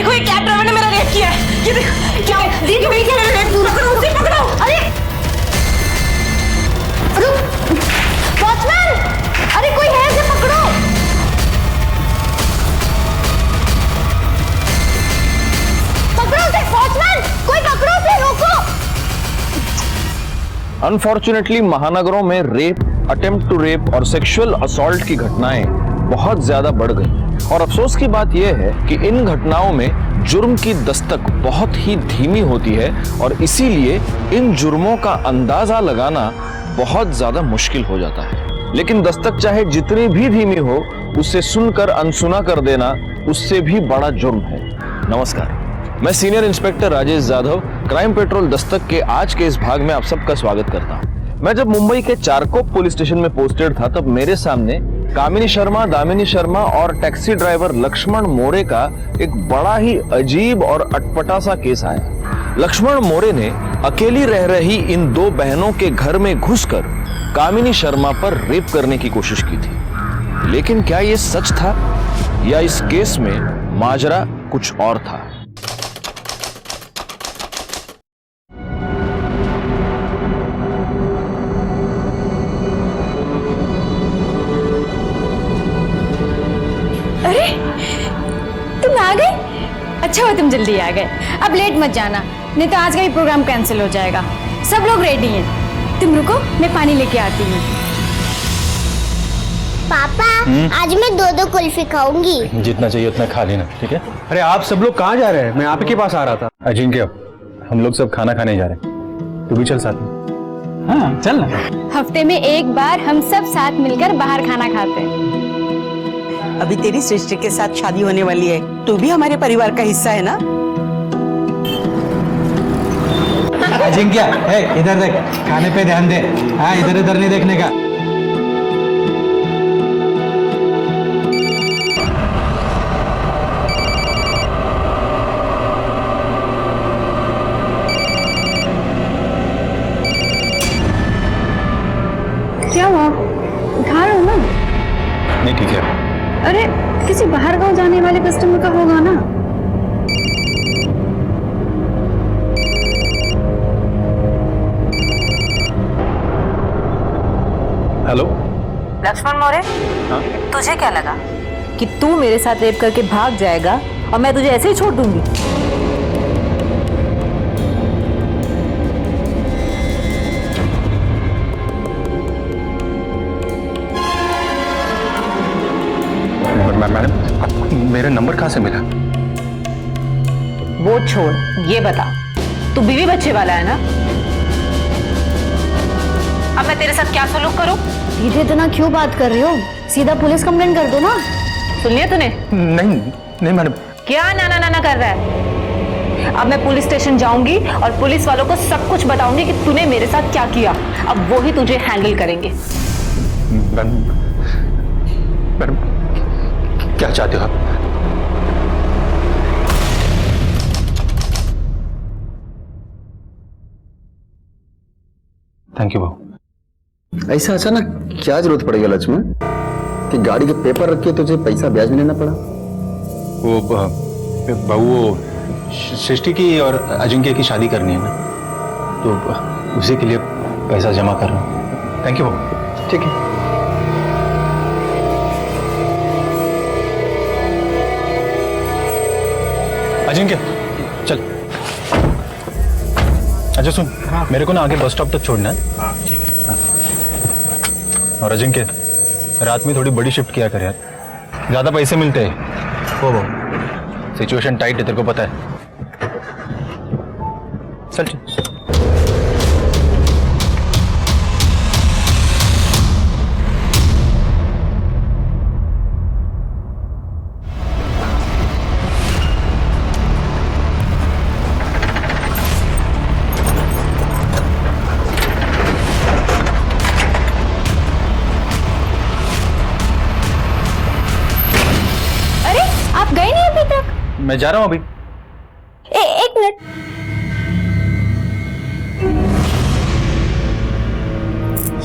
देखो ये cab driver ने मेरा रेप किया है। ये देखो क्या दीदी मेरी क्या रेप, पकड़ो उसे पकड़ो। अरे रुक वॉचमैन, अरे कोई है उसे पकड़ो। पकड़ो उसे वॉचमैन, कोई पकड़ो उसे, रोको। अनफॉर्चुनेटली महानगरों में रेप, अटेम्प्ट टू रेप और सेक्सुअल असॉल्ट की घटनाएं बहुत ज्यादा बढ़ गई और अफसोस की बात यह है कि इन घटनाओं में जुर्म की दस्तक बहुत ही धीमी होती है और इसीलिए इन जुर्मों का अंदाजा लगाना बहुत ज्यादा मुश्किल हो जाता है। लेकिन दस्तक चाहे जितनी भी धीमी हो, उसे सुनकर अनसुना कर देना उससे भी बड़ा जुर्म है। नमस्कार, मैं senior inspector Rajesh Jadhav crime petrol Dastak के आज के इस भाग में आप सबका स्वागत करता हूं। मैं जब मुंबई के चारकोप पुलिस स्टेशन में पोस्टेड था तब मेरे सामने कामिनी शर्मा, दामिनी शर्मा और टैक्सी ड्राइवर लक्ष्मण मोरे का एक बड़ा ही अजीब और अटपटा सा केस आया। लक्ष्मण मोरे ने अकेली रह रही इन दो बहनों के घर में घुसकर कामिनी शर्मा पर रेप करने की कोशिश की थी। लेकिन क्या यह सच था या इस केस में माजरा कुछ और था? अरे तुम आ गए, अच्छा हुआ तुम जल्दी आ गए। अब लेट मत जाना, नहीं तो आज का ही प्रोग्राम कैंसिल हो जाएगा। सब लोग रेडी हैं, तुम रुको मैं पानी लेके आती हूँ। पापा आज मैं 2-2 कुल्फी खाऊंगी। जितना चाहिए उतना खा लेना, ठीक है? अरे आप सब लोग कहाँ जा रहे हैं? मैं आप के पास आ रहा था। अजिंक्य, हम लोग सब खाना खाने जा रहे हैं, तू भी चल साथ में। हाँ चल ना। हफ्ते में एक बार हम सब साथ मिलकर बाहर खाना खाते हैं। अभी तेरी सृष्टि के साथ शादी होने वाली है, तू भी हमारे परिवार का हिस्सा है ना? अजिंक्य, इधर देख, खाने पे ध्यान दे। हाँ इधर इधर नहीं देखने का। क्या हुआ, उठा रहे हो ना? नहीं ठीक है। अरे किसी बाहर गांव जाने वाले कस्टमर का होगा ना। हेलो लक्ष्मण मौर्य, हाँ? तुझे क्या लगा कि तू मेरे साथ रेप करके भाग जाएगा और मैं तुझे ऐसे ही छोड़ दूंगी? मैडम, मेरा नंबर कहाँ से मिला? वो छोड़, ये बता, तू बीवी बच्चे वाला है ना? अब मैं तेरे साथ क्या सलूक करूं? दीदी इतना क्यों बात कर रही हो? सीधा पुलिस कंप्लेंट कर दो ना। सुन लिया तूने? नहीं नहीं मैडम। क्या नाना नाना कर रहा है? अब मैं पुलिस स्टेशन जाऊंगी और पुलिस वालों को सब कुछ बताऊंगी कि तूने मेरे साथ क्या किया। अब वो ही तुझे हैंडल करेंगे। मैडम क्या चाहते हो आप? थैंक यू भाऊ। ऐसा अचानक क्या जरूरत पड़ गया लक्ष्मण कि गाड़ी के पेपर रख के तुझे पैसा ब्याज में लेना पड़ा? वो भाऊ, वो सृष्टि की और अजिंक्य की शादी करनी है ना, तो उसी के लिए पैसा जमा कर रहा हूँ। थैंक यू भाऊ। ठीक है। अजिंक्य चल। अच्छा सुन, मेरे को ना आगे बस स्टॉप तक छोड़ना है। हाँ ठीक है। हाँ। और अजिंक्य, रात में थोड़ी बड़ी शिफ्ट किया कर यार, ज्यादा पैसे मिलते हैं। हो सिचुएशन टाइट है, तेरे को पता है। चल चल। मैं जा रहा हूं अभी। एक मिनट,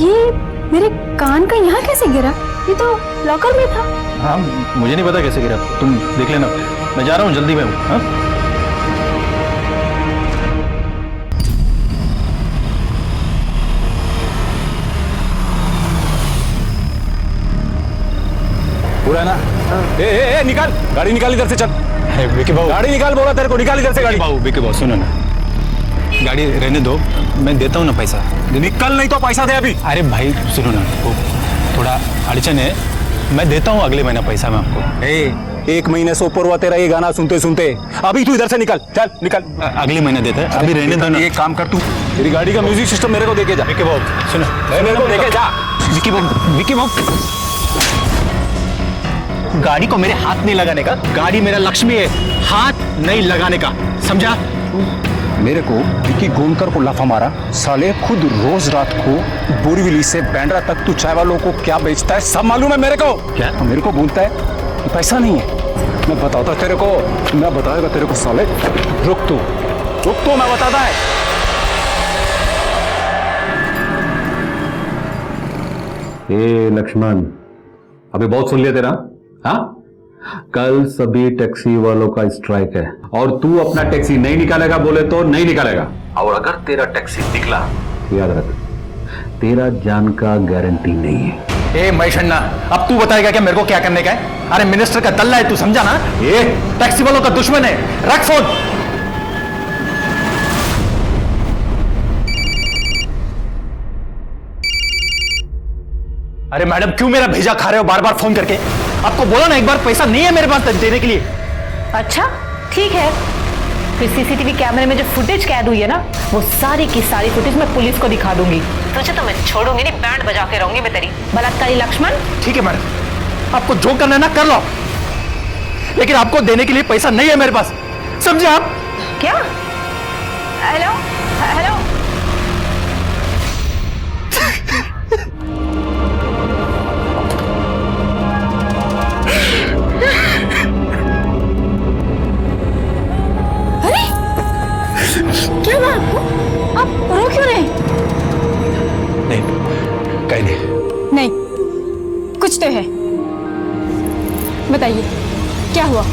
ये मेरे कान का यहाँ कैसे गिरा? ये तो लॉकर में था। हाँ, मुझे नहीं पता कैसे गिरा, तुम देख लेना, मैं जा रहा हूँ, जल्दी में हूँ। हाँ? पूरा है ना? ए, निकाल गाड़ी, निकाल इधर से, चल। विकी बाबू, गाड़ी निकाल, बोला तेरे को, निकाल इधर से गाड़ी। विकी बाबू सुनो ना, गाड़ी रहने दो, मैं देता हूँ ना पैसा। निकल, नहीं तो पैसा दे अभी। अरे भाई सुनो ना, वो थोड़ा अड़चन है, मैं देता हूँ अगले महीना पैसा मैं आपको। एक महीने से ऊपर हुआ तेरा ये गाना सुनते सुनते, अभी तू इधर से निकल, चल निकल। अगले महीने देता है, अभी रहने दो ना। एक काम कर, तू तेरी गाड़ी का म्यूजिक सिस्टम मेरे को देके जा। विकी बाबू सुनो, मेरे को देके जा। विकी बाबू, गाड़ी को मेरे हाथ नहीं लगाने का, गाड़ी मेरा लक्ष्मी है, हाथ नहीं लगाने का, समझा? मेरे को विकी गोंदकर को लाफा मारा, साले खुद रोज रात को बोरीवली से बैंड्रा तक तू चाय वालों को क्या बेचता है सब मालूम है मेरे को। क्या? मेरे को बोलता है कि पैसा नहीं है, मैं बताता तेरे को, मैं बताएगा तेरे को साले। रुक तू, मैं बताता है। ए लक्ष्मण, अभी बहुत सुन लिया तेरा। हाँ, कल सभी टैक्सी वालों का स्ट्राइक है और तू अपना टैक्सी नहीं निकालेगा बोले तो नहीं निकालेगा, और अगर तेरा टैक्सी निकला याद रख, तेरा जान का गारंटी नहीं है। ए मैशन्ना, अब तू बताएगा क्या मेरे को क्या करने का है? अरे मिनिस्टर का दल्ला है, तू समझा ना? ये टैक्सी वालों का दुश्मन है, रख फोन। अरे मैडम, क्यों मेरा भेजा खा रहे हो बार बार फोन करके? आपको बोला ना एक बार, पैसा नहीं है मेरे पास देने के लिए। अच्छा ठीक है, फिर सीसीटीवी कैमरे में जो फुटेज कैद हुई है ना, वो सारी की सारी फुटेज मैं पुलिस को दिखा दूंगी। तुझे तो मैं छोड़ूंगी नहीं, बैंड बजा के रहूंगी मैं तेरी। बलात्कारी लक्ष्मण। ठीक है मैडम, आपको जो करना है ना कर लो, लेकिन आपको देने के लिए पैसा नहीं है मेरे पास, समझे आप? क्या? हेलो हेलो, क्या हुआ आपको? आप रो क्यों रहे? नहीं, कहीं नहीं। नहीं, कुछ तो है, बताइए क्या हुआ?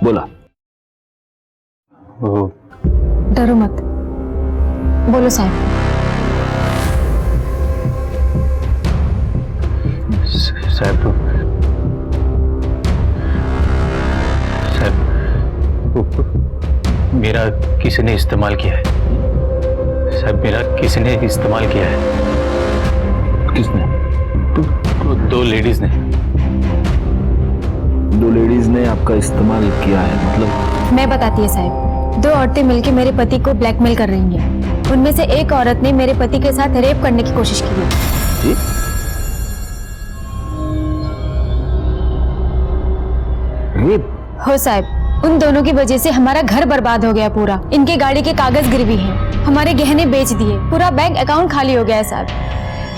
बोला। वो डरो मत, बोलो साहब। साहब, मेरा किसी ने इस्तेमाल किया है साहब, मेरा किसी ने इस्तेमाल किया है। किसने? दो लेडीज ने। दो लेडीज ने आपका इस्तेमाल किया है मतलब? मैं बताती है साहब, दो औरतें मिलकर मेरे पति को ब्लैकमेल कर रही हैं। उनमें से एक औरत ने मेरे पति के साथ रेप करने की कोशिश की है। रेप? हो साहब, उन दोनों की वजह से हमारा घर बर्बाद हो गया पूरा। इनके गाड़ी के कागज गिरवी हैं, हमारे गहने बेच दिए, पूरा बैंक अकाउंट खाली हो गया है साहब।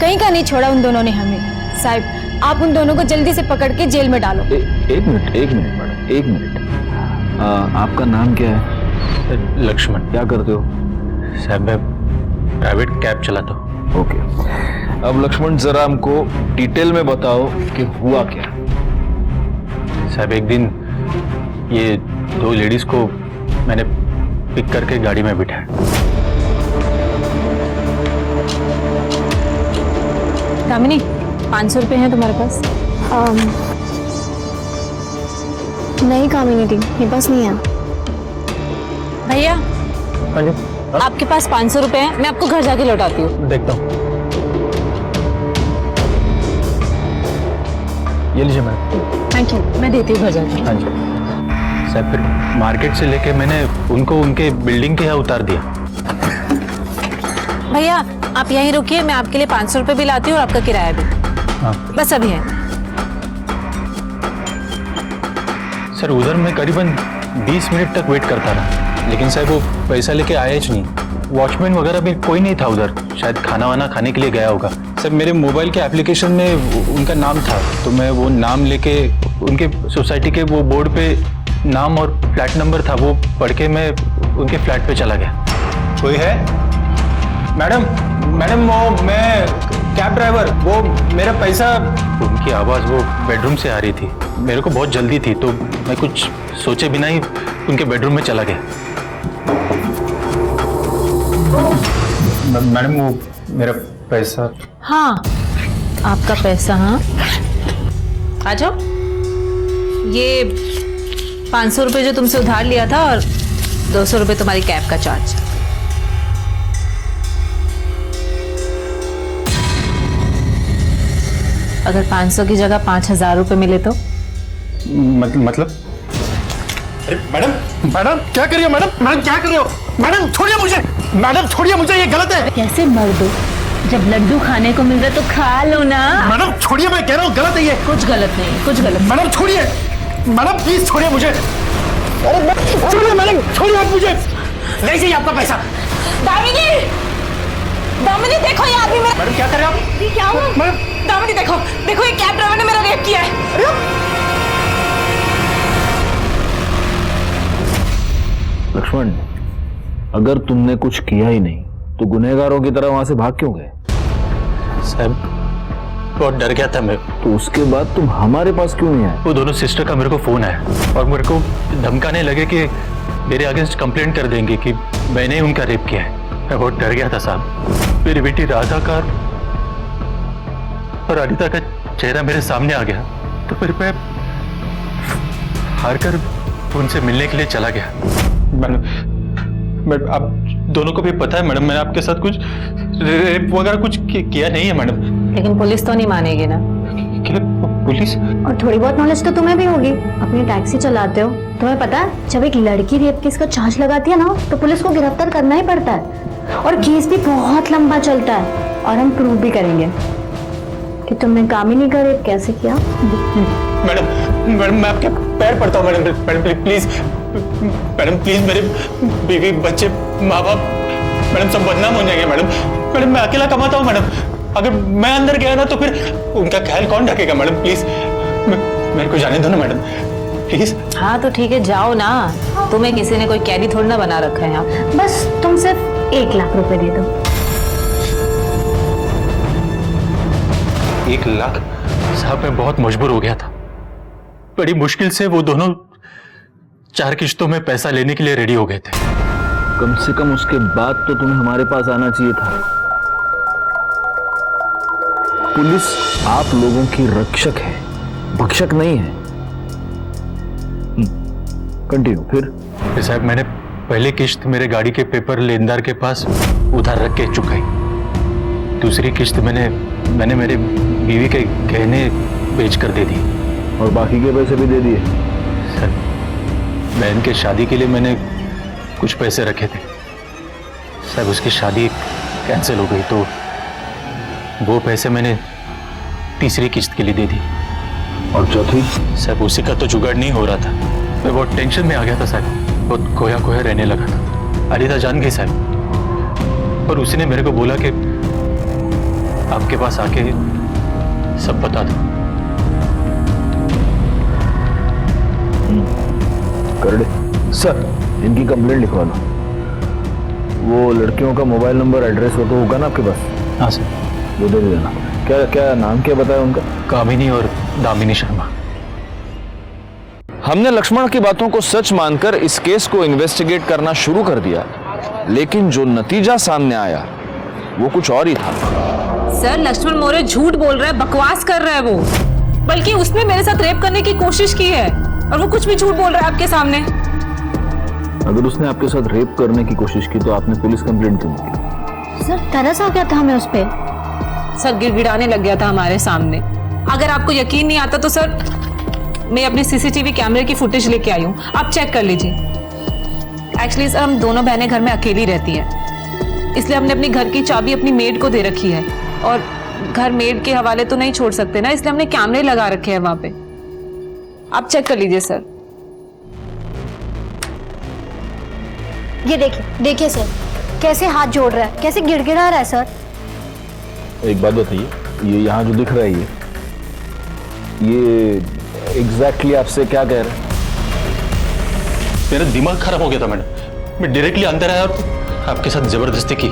कहीं का नहीं छोड़ा उन दोनों ने हमें। साहब आप उन दोनों को जल्दी से पकड़ के जेल में डालो। एक मिनट मैडम, एक मिनट। आपका नाम क्या है? लक्ष्मण। क्या करते हो? साहब मैं प्राइवेट कैब चलाता हूँ। ओके, अब लक्ष्मण जरा हमको डिटेल में बताओ कि हुआ क्या। साहब एक दिन ये दो लेडीज को मैंने पिक करके गाड़ी में बिठाया। कामिनी, 500 रुपए हैं तुम्हारे पास? नहीं कामिनी दी, ये बस नहीं है। भैया हाँ जी, आपके पास 500 रुपए हैं, मैं आपको घर जाके लौटाती हूँ। देखता हूँ। ये लीजिए मैडम। थैंक यू, मैं देती हूँ घर जाके। हाँ जी साहब, फिर मार्केट से लेके मैंने उनको उनके बिल्डिंग के यहाँ उतार दिया। भैया आप यहीं रुकिए, मैं आपके लिए 500 रुपए भी लाती हूँ और आपका किराया भी। हाँ बस अभी है। सर, उधर मैं करीबन 20 मिनट तक वेट करता रहा, लेकिन साहब वो पैसा लेके आया ही नहीं। वॉचमैन वगैरह भी कोई नहीं था उधर, शायद खाना वाना खाने के लिए गया होगा। सर मेरे मोबाइल के एप्लीकेशन में उनका नाम था, तो मैं वो नाम लेके उनके सोसाइटी के वो बोर्ड पे नाम और फ्लैट नंबर था, वो पढ़ के मैं उनके फ्लैट पे चला गया। कोई है? मैडम वो मैं कैब ड्राइवर, वो मेरा पैसा। उनकी आवाज़ वो बेडरूम से आ रही थी, मेरे को बहुत जल्दी थी तो मैं कुछ सोचे बिना ही उनके बेडरूम में चला गया। मैडम वो मेरा पैसा। हाँ, आपका पैसा। हाँ, आ जाओ। ये 500 रुपये जो तुमसे उधार लिया था और 200 रुपये तुम्हारी कैब का चार्ज। अगर 500 की जगह 5000 रुपये मिले तो? मतलब? अरे मैडम, मैडम क्या कर रही हो? मैडम, मैडम क्या कर रही हो? मैडम छोड़िए मुझे, मैडम छोड़िए मुझे, ये गलत है। कैसे मर दो? जब लड्डू खाने को मिल रहा है तो खा लो ना। मैडम छोड़िए, मैं कह रहा हूँ गलत है ये। कुछ गलत नहीं, कुछ गलत। मैडम छोड़िए, मैडम प्लीज छोड़िए मुझे। अरे छोड़िए मैडम, छोड़िए आप मुझे, नहीं चाहिए आपका पैसा। दामिनी, दामिनी देखो ये आदमी मेरा। मैडम क्या कर रहे हैं आप? ये क्या हुआ? मैडम दामिनी देखो, देखो ये कैब ड्राइवर ने मेरा रेप किया है। लक्ष्मण, अगर तुमने कुछ किया ही नहीं तो गुनहगारों की तरह वहां से भाग क्यों गए? साहब बहुत डर गया था मैं। तो उसके बाद तुम हमारे पास क्यों नहीं आए? वो दोनों सिस्टर का मेरे को फोन आया और मेरे को धमकाने लगे कि मेरे अगेंस्ट कंप्लेंट कर देंगे कि मैंने उनका रेप किया है। मैं बहुत डर गया था साहब। मेरी बेटी राधा का और अनिता का चेहरा मेरे सामने आ गया तो फिर मैं हार कर उनसे मिलने के लिए चला गया। मैडम, आप दोनों को भी पता है मैडम, मैंने आपके साथ कुछ रेप वगैरह कुछ किया नहीं है मैडम। लेकिन पुलिस तो नहीं मानेगी ना। क्या पुलिस? और थोड़ी बहुत नॉलेज तो तुम्हें भी होगी, अपनी टैक्सी चलाते हो। तुम्हें पता है जब एक लड़की रेप केस का चार्ज लगाती है ना तो पुलिस को गिरफ्तार करना ही पड़ता है और केस भी बहुत लंबा चलता है। और हम प्रूव भी करेंगे कि तुमने कामिनी का रेप कैसे किया। मैडम, मैडम मैं आपके पैर पड़ता हूँ madam, madam please, madam please, मेरे बीवी बच्चे माँ बाप मैडम सब बदनाम हो जाएंगे मैडम। मैडम मैं अकेला कमाता हूँ मैडम, अगर मैं अंदर गया ना तो फिर उनका ख्याल कौन रखेगा मैडम? प्लीज मेरे को जाने दो ना मैडम, प्लीज। हाँ तो ठीक है, जाओ ना। तुम्हें किसी ने कोई कैदी थोड़ी ना बना रखा है यहाँ। बस तुम सिर्फ 1 लाख रुपए दे दो। 1 लाख? साहब मैं बहुत मजबूर हो गया था, बड़ी मुश्किल से वो दोनों 4 किश्तों में पैसा लेने के लिए रेडी हो गए थे। कम से कम उसके बाद तो तुम्हें हमारे पास आना चाहिए था। पुलिस आप लोगों की रक्षक है, भक्षक नहीं है। कंटिन्यू। फिर साहब मैंने पहले किश्त मेरे गाड़ी के पेपर लेनदार के पास उधार रख के चुकाई। दूसरी किश्त मैंने मेरे बीवी के गहने बेच कर दे दी। और बाकी के पैसे भी दे दिए? सर बहन के शादी के लिए मैंने कुछ पैसे रखे थे साहब, उसकी शादी कैंसिल हो गई तो वो पैसे मैंने तीसरी किश्त के लिए दे दी। और चौथी? साहब उसी का तो जुगाड़ नहीं हो रहा था, मैं बहुत टेंशन में आ गया था साहब, बहुत खोया खोया रहने लगा था। अनिता जान गई साहब और उसने मेरे को बोला कि आपके पास आके सब बता दो। कर दे सर, इनकी कंप्लेंट लिखवा लो। वो लड़कियों का मोबाइल नंबर एड्रेस हो तो होगा ना आपके पास? हाँ सर। वो दे देना। क्या क्या नाम क्या बताया उनका? कामिनी और दामिनी शर्मा। हमने लक्ष्मण की बातों को सच मानकर इस केस को इन्वेस्टिगेट करना शुरू कर दिया, लेकिन जो नतीजा सामने आया वो कुछ और ही था। सर लक्ष्मण मौर्य झूठ बोल रहा है, बकवास कर रहा है वो। बल्कि उसने मेरे साथ रेप करने की कोशिश की है और वो कुछ भी झूठ बोल रहा है आपके सामने। अगर उसने आपके साथ रेप करने की कोशिश की तो आपने पुलिस कंप्लेंट क्यों की? सर तरस आ गया था हमें उस पे। सर गिड़गिड़ाने लग गया था हमारे सामने। अगर आपको यकीन नहीं आता तो सर मैं अपने सीसीटीवी कैमरे की फुटेज लेके आई हूँ, आप चेक कर लीजिए। एक्चुअली सर हम दोनों बहनें घर में अकेली रहती हैं, इसलिए हमने अपनी घर की चाबी अपनी मेड को दे रखी है और घर मेड के हवाले तो नहीं छोड़ सकते ना, इसलिए हमने कैमरे लगा रखे हैं वहां पे। आप चेक कर लीजिए सर। ये देखिए सर कैसे हाथ जोड़ रहा है, कैसे गिड़गिड़ा रहा है सर। एक बात बताइए, ये यहाँ जो दिख रहा है ये एग्जैक्टली आपसे क्या कह रहा है? मेरा दिमाग खराब हो गया था मैडम, मैं डायरेक्टली अंदर आया और आपके साथ जबरदस्ती की।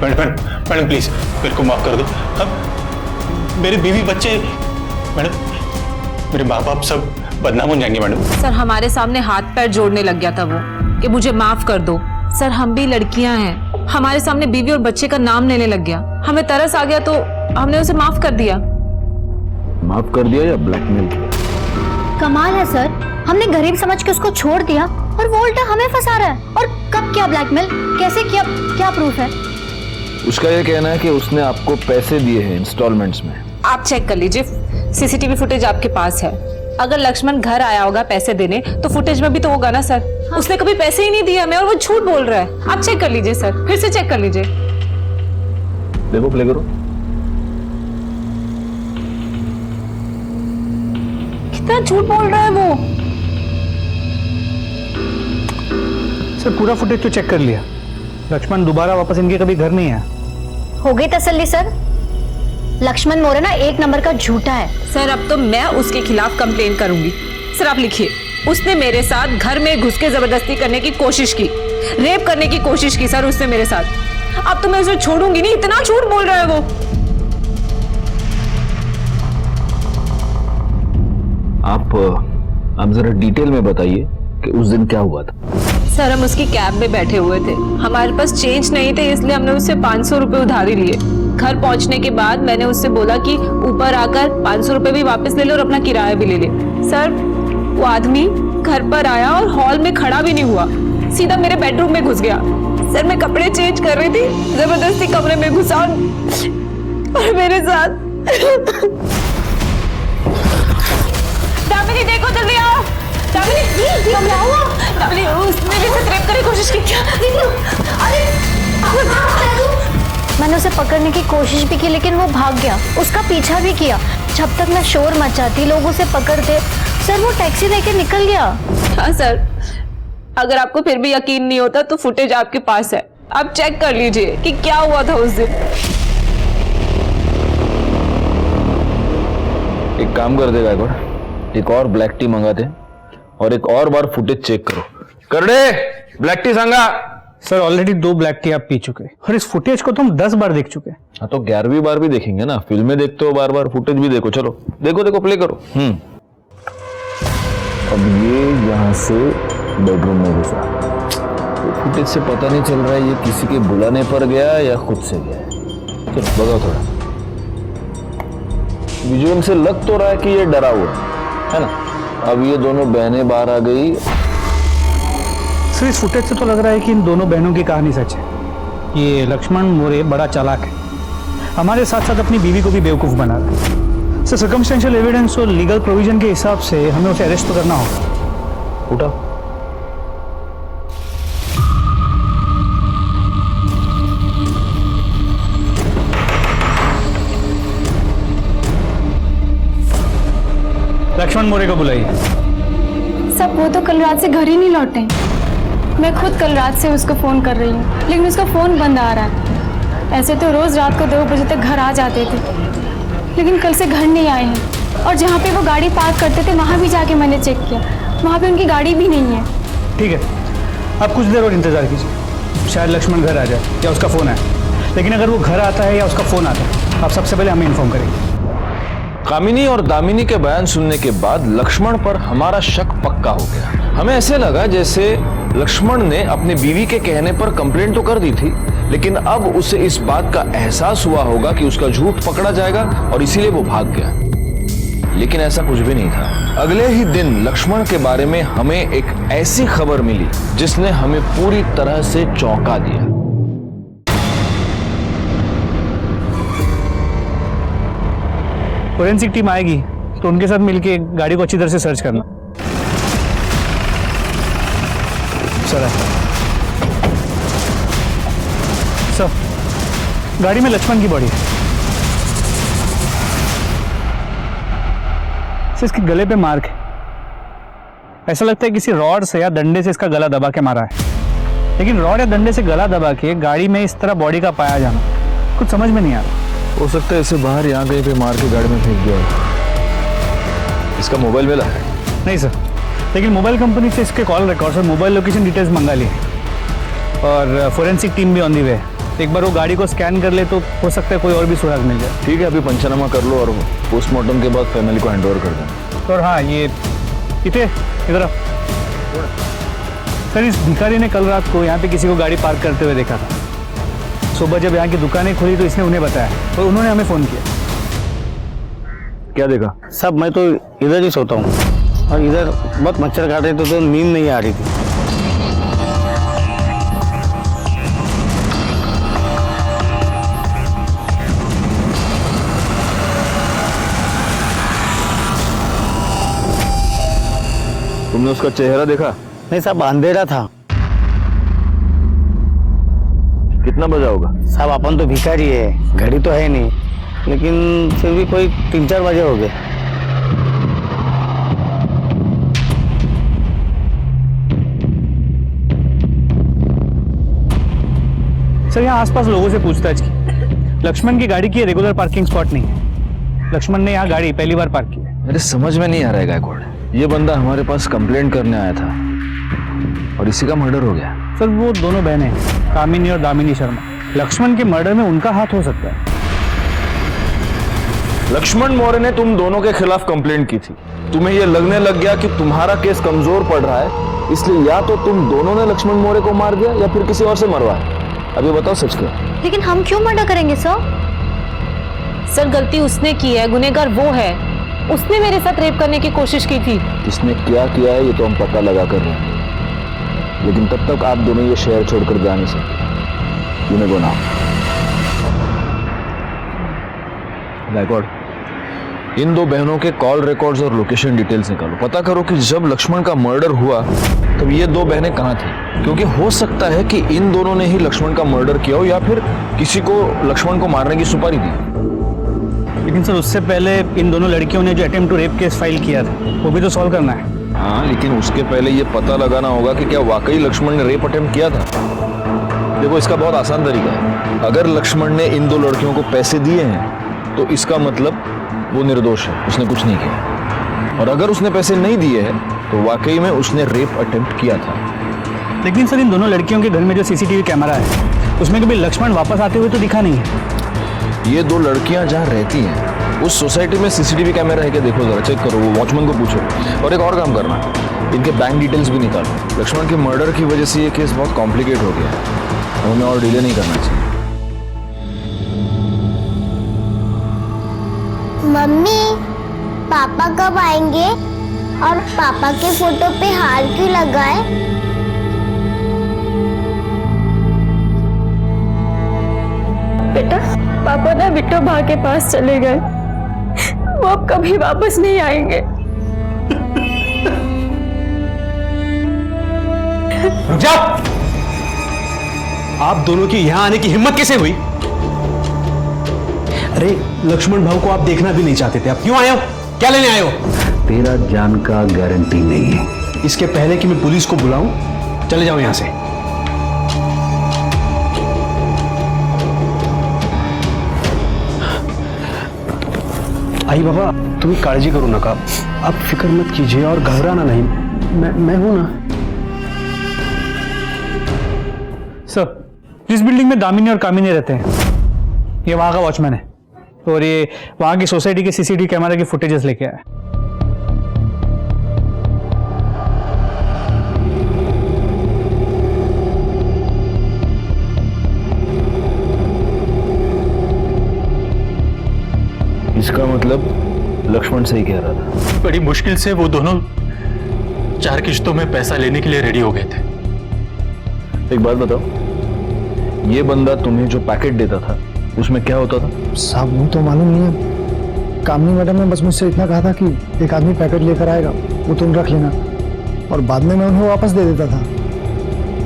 मैडम प्लीज मेरे को माफ कर दो। अब मेरे बीवी बच्चे, मैडम मेरे माँ बाप सब बदनाम हो जाएंगे मैडम। सर हमारे सामने हाथ पैर जोड़ने लग गया था वो कि मुझे माफ कर दो। सर हम भी लड़कियां हैं, हमारे सामने बीवी और बच्चे का नाम लेने लग गया। हमें तरस आ गया तो हमने उसे माफ कर दिया। माफ कर दिया या ब्लैकमेल किया? कमाल है सर, हमने गरीब समझ के उसको छोड़ दिया और वो उल्टा हमें फंसा रहा है। और कब किया ब्लैकमेल, कैसे किया, क्या प्रूफ है? उसका ये कहना है कि उसने आपको पैसे दिए हैं इंस्टॉलमेंट्स में। आप चेक कर लीजिए, सीसीटीवी फुटेज आपके पास है। अगर लक्ष्मण घर आया होगा पैसे देने तो फुटेज में भी तो होगा ना सर। उसने कभी पैसे ही नहीं दिए हमें और वो झूठ बोल रहा है। आप चेक कर लीजिए सर, फिर से चेक कर लीजिए। देखो, प्ले करो। कितना झूठ बोल रहा है वो। सर पूरा फुटेज तो चेक कर लिया, लक्ष्मण दोबारा वापस इनके कभी घर नहीं आया। हो गई तसल्ली सर, लक्ष्मण मोरे ना एक नंबर का झूठा है। सर अब तो मैं उसके खिलाफ कंप्लेन करूंगी। सर आप लिखिए, उसने मेरे साथ घर में घुस के जबरदस्ती करने की कोशिश की, रेप करने की कोशिश की सर उसने मेरे साथ। अब तो मैं उसे छोड़ूंगी नहीं, इतना झूठ बोल रहा है वो। आप जरा डिटेल में बताइए कि उस दिन क्या हुआ था। सर हम उसकी कैब में बैठे हुए थे, हमारे पास चेंज नहीं थे इसलिए हमने उससे 500 रुपए उधारी लिए। घर पहुंचने के बाद मैंने उससे बोला कि ऊपर आकर 500 रुपए भी वापस ले ले और अपना किराया भी ले ले। सर वो आदमी घर पर आया और हॉल में खड़ा भी नहीं हुआ, सीधा मेरे बेडरूम में घुस गया। सर मैं कपड़े चेंज कर रही थी, जबरदस्ती कमरे में घुसा और मेरे साथ दामिनी देखो जल्दी आओ। दामिनी क्या हुआ? दामिनी उसने मेरे साथ रेप करने की कोशिश की क्या? मैंने उसे पकड़ने की कोशिश भी की लेकिन वो भाग गया, उसका पीछा भी किया। जब तक मैं शोर मचाती लोग उसे पकड़ते, सर वो टैक्सी लेके निकल गया। हाँ सर, अगर आपको फिर भी यकीन नहीं होता तो फुटेज आपके पास है, आप चेक कर लीजिए कि क्या हुआ था उस दिन। एक काम कर देगा, एक और ब्लैक टी मंगाते और एक और बार फुटेज चेक करो। कर दे ब्लैक टी सांगा। सर ऑलरेडी 2 ब्लैक टी आप पी चुके और इस फुटेज को तो हम 10 बार देख चुके हैं। हाँ तो 11वीं बार भी देखेंगे ना, फिल्में देखते हो बार बार, फुटेज भी देखो। चलो देखो देखो, प्ले करो। अब ये यहाँ से बेडरूम में घुसा, तो फुटेज से पता नहीं चल रहा है ये किसी के बुलाने पर गया या खुद से गया। चलो बताओ थोड़ा, विजुअल से लग तो रहा है कि ये डरा हुआ है ना। अब ये दोनों बहनें बाहर आ गई। सर इस फुटेज से तो लग रहा है कि इन दोनों बहनों की कहानी सच है। ये लक्ष्मण मोरे बड़ा चालाक है, हमारे साथ साथ अपनी बीवी को भी बेवकूफ़ बना रहा है। सर सर्कमस्टेंशियल एविडेंस और लीगल प्रोविजन के हिसाब से हमें उसे अरेस्ट तो करना होगा। उठा लक्ष्मण मोरे को बुलाइए। सब वो तो कल रात से घर ही नहीं लौटे। मैं खुद कल रात से उसको फ़ोन कर रही हूँ लेकिन उसका फ़ोन बंद आ रहा है। ऐसे तो रोज़ रात को 2 बजे तक घर आ जाते थे, लेकिन कल से घर नहीं आए हैं। और जहाँ पे वो गाड़ी पार्क करते थे वहाँ भी जाके मैंने चेक किया, वहाँ पे उनकी गाड़ी भी नहीं है। ठीक है, आप कुछ देर और इंतज़ार कीजिए, शायद लक्ष्मण घर आ जाए या उसका फ़ोन आए। लेकिन अगर वो घर आता है या उसका फ़ोन आता है, आप सबसे पहले हमें इन्फॉर्म करेंगे। कामिनी और दामिनी के बयान सुनने के बाद लक्ष्मण पर हमारा शक पक्का हो गया। हमें ऐसे लगा जैसे लक्ष्मण ने अपनी बीवी के कहने पर कंप्लेंट तो कर दी थी, लेकिन अब उसे इस बात का एहसास हुआ होगा कि उसका झूठ पकड़ा जाएगा और इसीलिए वो भाग गया। लेकिन ऐसा कुछ भी नहीं था। अगले ही दिन लक्ष्मण के बारे में हमें एक ऐसी खबर मिली जिसने हमें पूरी तरह से चौंका दिया। फोरेंसिक टीम आएगी तो उनके साथ मिलके गाड़ी को अच्छी तरह से सर्च करना। सर गाड़ी में लक्ष्मण की बॉडी है। इसके गले पे मार्क है, ऐसा लगता है किसी रॉड से या डंडे से इसका गला दबा के मारा है। लेकिन रॉड या डंडे से गला दबा के गाड़ी में इस तरह बॉडी का पाया जाना कुछ समझ में नहीं आ रहा। हो सकता है इसे बाहर यहाँ कहीं पे मार के गाड़ी में फेंक दिया हो। इसका मोबाइल मिला है? नहीं सर, लेकिन मोबाइल कंपनी से इसके कॉल रिकॉर्ड्स और मोबाइल लोकेशन डिटेल्स मंगा ली है और फोरेंसिक टीम भी ऑन दी वे है। एक बार वो गाड़ी को स्कैन कर ले तो हो सकता है कोई और भी सुराग मिल जाए। ठीक है, अभी पंचनामा कर लो और पोस्टमार्टम के बाद फैमिली को हैंड ओवर कर देना। और हाँ, ये इधर सर, इस भिखारी ने कल रात को यहाँ पे किसी को गाड़ी पार्क करते हुए देखा था। सुबह जब यहाँ की दुकानें खुली तो इसने उन्हें बताया और उन्होंने हमें फोन किया। क्या देखा? सब मैं तो इधर ही सोता हूँ और इधर बहुत मच्छर काट रहे थे तो नींद नहीं आ रही थी। तुमने उसका चेहरा देखा? नहीं साहब, अंधेरा था। कितना बजा होगा? साहब अपन तो भिखारी है, घड़ी तो है नहीं, लेकिन फिर भी कोई 3-4 बजे हो गए। सर, यहाँ आसपास लोगों से पूछताछ की। लक्ष्मण की गाड़ी की रेगुलर पार्किंग स्पॉट नहीं है। लक्ष्मण ने यहाँ गाड़ी पहली बार पार्क की है। मेरे समझ में नहीं आ रहा है गायकवाड़, ये बंदा हमारे पास कंप्लेंट करने आया था और इसी का मर्डर हो गया। सर, वो दोनों बहनें हैं, कामिनी और दामिनी शर्मा। लक्ष्मण के मर्डर में उनका हाथ हो सकता है। लक्ष्मण मौर्य ने तुम दोनों के खिलाफ कंप्लेंट की थी। तुम्हें यह लगने लग गया कि तुम्हारा केस कमजोर पड़ रहा है, इसलिए या तो तुम दोनों ने लक्ष्मण मौर्य को मार दिया या फिर किसी और से मरवाया। अभी बताओ सच क्या? लेकिन हम क्यों मर्डर करेंगे सर? सर, गलती उसने की है, गुनहगार वो है। उसने मेरे साथ रेप करने की कोशिश की थी। किसने क्या किया है ये तो हम पता लगा कर रहे हैं, लेकिन तब तक आप दोनों ये शहर छोड़कर जा नहीं सकते। You may go now. Gaikwad, इन दो बहनों के कॉल रिकॉर्ड्स और लोकेशन डिटेल्स निकालो। पता करो कि जब लक्ष्मण का मर्डर हुआ तब ये दो बहनें कहाँ थी, क्योंकि हो सकता है कि इन दोनों ने ही लक्ष्मण का मर्डर किया हो या फिर किसी को लक्ष्मण को मारने की सुपारी दी। लेकिन सर, उससे पहले इन दोनों लड़कियों ने जो attempt to rape case file किया था वो भी तो सॉल्व करना है। हाँ, लेकिन उसके पहले ये पता लगाना होगा कि क्या वाकई लक्ष्मण ने रेप अटेम्प्ट किया था। देखो, इसका बहुत आसान तरीका है। अगर लक्ष्मण ने इन दो लड़कियों को पैसे दिए हैं तो इसका मतलब वो निर्दोष है, उसने कुछ नहीं किया। और अगर उसने पैसे नहीं दिए हैं तो वाकई में उसने रेप अटेम्प्ट किया था। लेकिन सर, इन दोनों लड़कियों के घर में जो सीसीटीवी कैमरा है उसमें कभी लक्ष्मण वापस आते हुए तो दिखा नहीं है। ये दो लड़कियां जहाँ रहती हैं उस सोसाइटी में सीसीटीवी कैमरा है क्या? देखो जरा, चेक करो, वो वॉचमैन को पूछो। और एक और काम करना, इनके बैंक डिटेल्स भी निकालो। लक्ष्मण के मर्डर की वजह से ये केस बहुत कॉम्प्लिकेट हो गया है, हमें और डिले नहीं करना चाहिए। मम्मी, पापा कब आएंगे? और पापा के फोटो पे हार क्यों लगाए? बेटा, पापा ना बिट्टो भा के पास चले गए, वो अब कभी वापस नहीं आएंगे। रुक जाओ! आप दोनों की यहां आने की हिम्मत कैसे हुई? अरे, लक्ष्मण भाऊ को आप देखना भी नहीं चाहते थे, आप क्यों आए हो? क्या लेने आए हो? तेरा जान का गारंटी नहीं है। इसके पहले कि मैं पुलिस को बुलाऊं, चले जाओ यहां से। आई बाबा, तुम्ही काळजी करू नका, आप फिक्र मत कीजिए और घबराना नहीं, मैं हूं ना। सर, जिस बिल्डिंग में दामिनी और कामिनी रहते हैं ये वहां का वॉचमैन है और ये वहां की सोसाइटी के सीसीटीवी कैमरा की फुटेजेस लेके आया। इसका मतलब लक्ष्मण सही कह रहा था। बड़ी मुश्किल से वो दोनों 4 किश्तों में पैसा लेने के लिए रेडी हो गए थे। एक बात बताओ, ये बंदा तुम्हें जो पैकेट देता था उसमें क्या होता था? साहब, वो तो मालूम नहीं है। कामनी मैडम ने बस मुझसे इतना कहा था कि एक आदमी पैकेट लेकर आएगा, वो तुम रख लेना, और बाद में मैं उन्हें वापस दे देता था।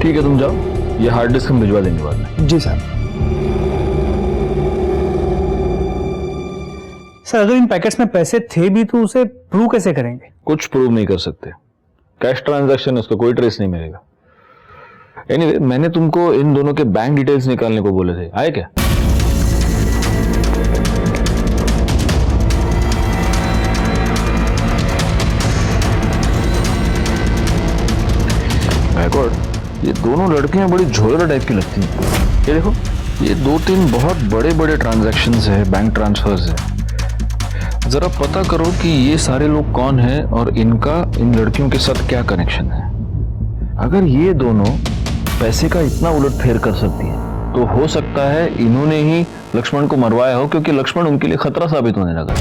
ठीक है, तुम जाओ, ये हार्ड डिस्क हम भिजवा देंगे बाद में। जी साहब। सर, अगर इन पैकेट्स में पैसे थे भी तो उसे प्रूव कैसे करेंगे? कुछ प्रूव नहीं कर सकते, कैश ट्रांजैक्शन है, उसका कोई ट्रेस नहीं मिलेगा। एनीवे, मैंने तुमको इन दोनों के बैंक डिटेल्स निकालने को बोले थे, आए क्या? ये दोनों लड़कियां बड़ी झोलर टाइप की लगती हैं। ये देखो, ये 2-3 बहुत बड़े बड़े ट्रांजैक्शंस है, बैंक ट्रांसफर्स है। जरा पता करो कि ये सारे लोग कौन हैं और इनका इन लड़कियों के साथ क्या कनेक्शन है। अगर ये दोनों पैसे का इतना उलटफेर कर सकती है तो हो सकता है इन्होंने ही लक्ष्मण को मरवाया हो, क्योंकि लक्ष्मण उनके लिए खतरा साबित होने लगा।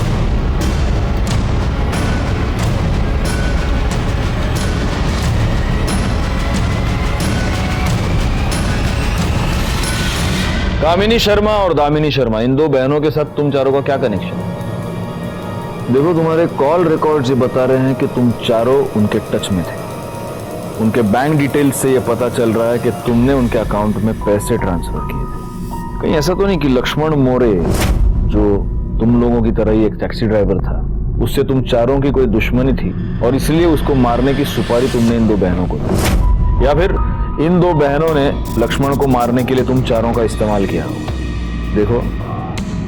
कामिनी शर्मा और दामिनी शर्मा, इन दो बहनों के साथ तुम चारों का क्या कनेक्शन है? देखो, तुम्हारे कॉल रिकॉर्ड्स ये बता रहे हैं कि तुम चारों उनके टच में थे। उनके बैंक डिटेल्स से ये पता चल रहा है कि तुमने उनके अकाउंट में पैसे ट्रांसफर किए थे। कहीं ऐसा तो नहीं कि लक्ष्मण मोरे, जो तुम लोगों की तरह ही एक टैक्सी ड्राइवर था, उससे तुम चारों की कोई दुश्मनी थी और इसलिए उसको मारने की सुपारी तुमने इन दो बहनों को दी? या फिर इन दो बहनों ने लक्ष्मण को मारने के लिए तुम चारों का इस्तेमाल किया हो? देखो,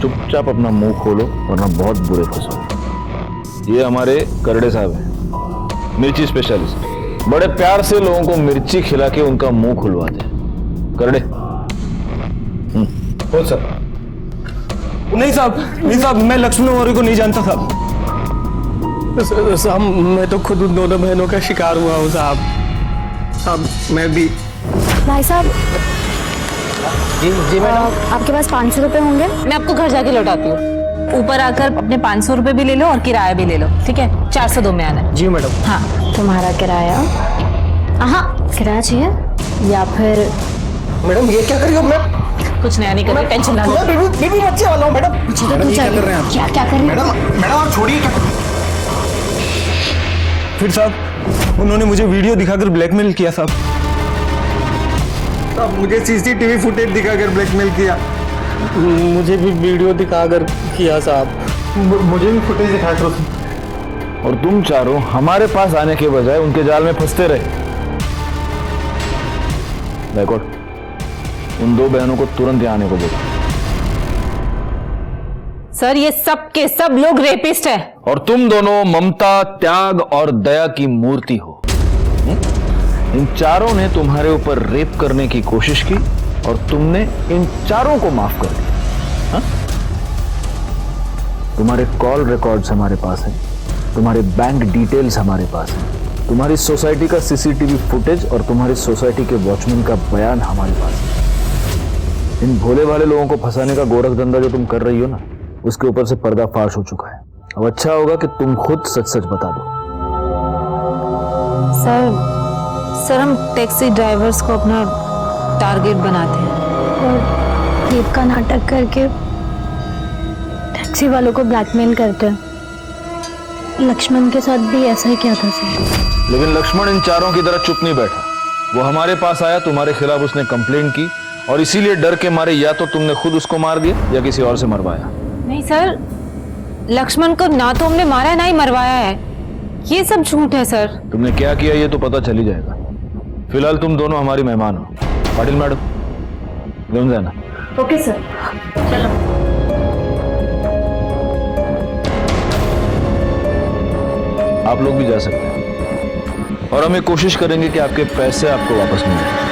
चुपचाप अपना मुंह खोलो वरना बहुत बुरे फंसोगे। ये हमारे करड़े साहब हैं, मिर्ची स्पेशलिस्ट। बड़े प्यार से लोगों को मिर्ची खिला के उनका मुंह खुलवाते हैं। करड़े। हो सर। नहीं साहब, मैं लक्ष्मण मौर्य को नहीं जानता साहब। साहब, मैं तो खुद उन दोनों बहनों का शिकार हुआ हूँ साहब। मैं भी। भाई साहब, जी मैडम। आपके पास 500 रुपए होंगे? मैं आपको घर जाके लौटाती हूँ। ऊपर आकर अपने 500 रुपए भी ले लो और किराया भी ले लो, ठीक है? 402 में आना है। जी मैडम। हाँ। तुम्हारा किराया? हाँ, किराया चाहिए या फिर? मैडम ये क्या कर रही हो? मैं कुछ नया नहीं कर रही, टेंशन ना लो। बीबी बच्चे वाला हूँ मैडम। मैडम, ये क्या कर रहे हैं आप? क्या कर रहे हैं? मैडम आप छोड़िए। फिर साहब, उन्होंने मुझे वीडियो दिखाकर ब्लैकमेल किया साहब। मुझे सीसीटीवी फुटेज दिखाकर ब्लैकमेल किया। मुझे भी वीडियो दिखाकर किया साहब। मुझे भी फुटेज दिखाकर। और तुम चारों हमारे पास आने के बजाय उनके जाल में फंसते रहे। बैकवर्ड, उन दो बहनों को तुरंत यहाँ आने को बोलो। सर, ये सब के सब लोग रेपिस्ट हैं। और तुम दोनों ममता, त्याग और दया की मूर्ति हो। इन चारों ने तुम्हारे ऊपर रेप करने की कोशिश की और तुमने इन चारों को माफ कर दिया। हाँ? तुम्हारे कॉल रिकॉर्ड्स हमारे पास हैं, तुम्हारे बैंक डिटेल्स हमारे पास हैं, तुम्हारी सोसाइटी का सीसीटीवी फुटेज और तुम्हारी सोसाइटी के वॉचमैन का बयान हमारे पास है। इन भोले भाले लोगों को फंसाने का गोरख धंधा जो तुम कर रही हो ना, उसके ऊपर से पर्दाफाश हो चुका है। अब अच्छा होगा कि तुम खुद सच सच बता दो। सर, हम टैक्सी ड्राइवर्स को अपना टारगेट बनाते हैं और रेप का नाटक करके टैक्सी वालों को ब्लैकमेल करते हैं। लक्ष्मण के साथ भी ऐसा ही किया था सर। लेकिन लक्ष्मण इन चारों की तरह चुप नहीं बैठा। वो हमारे पास आया, तुम्हारे खिलाफ उसने कंप्लेंट की और इसीलिए डर के मारे या तो तुमने खुद उसको मार दिया या किसी और से मरवाया। नहीं सर, लक्ष्मण को ना तो हमने मारा है ना ही मरवाया है। ये सब झूठ है सर। तुमने क्या किया ये तो पता चल ही जाएगा। फिलहाल तुम दोनों हमारी मेहमान हो। पाटिल मैडम, घेऊन जाना। ओके सर, चलो। आप लोग भी जा सकते हैं और हम ये कोशिश करेंगे कि आपके पैसे आपको वापस मिलें।